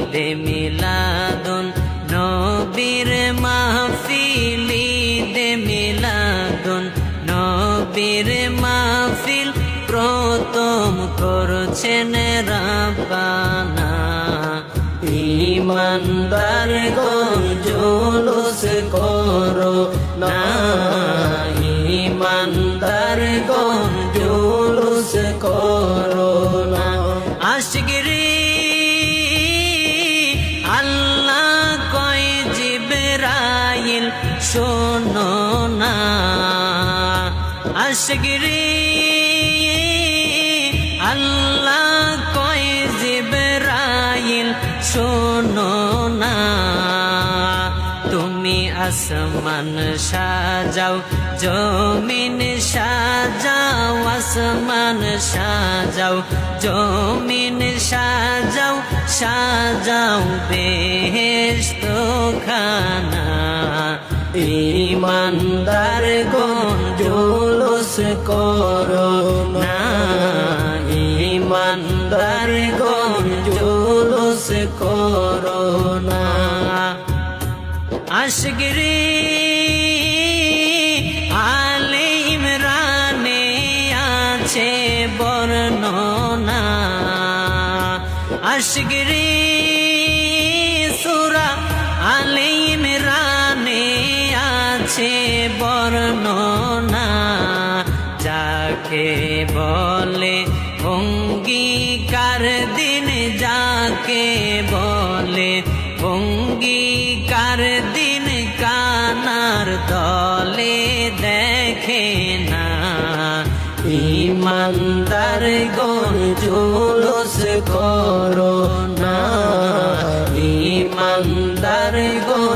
ঈদে মিলাদুন নবীর মাহফিল ঈদে মিলাদুন নবীর মাহফিল প্রথম করছেন রাব্বানা ঈমানদারগণ জুলুস করো না ঈমানদারগণ জুলুস করো না আশিকরে আল্লাহ কয় জিবরাইল শোনো না আশিকরে আল্লাহ কয় জিবরাইল শোনো না তুমি আসমান সাজাও জমিন সাজাও আসমান সাজাও জমিন সাজাও সাজাও বেহেশত খানা ঈমানদারগণ জুলুস করো না ঈমানদারগণ জুলুস করো না আশিকরে আলে ইমরানে আছে বর্ণনা আশিকরে সূরা আলে ইমরানে আছে বর্ণনা যাকে বলে অঙ্গীকার দিন যাকে বলে অঙ্গীকার দিন কানার দলে দেখে না ঈমানদারগণ জুলুস করো না ঈমানদারগণ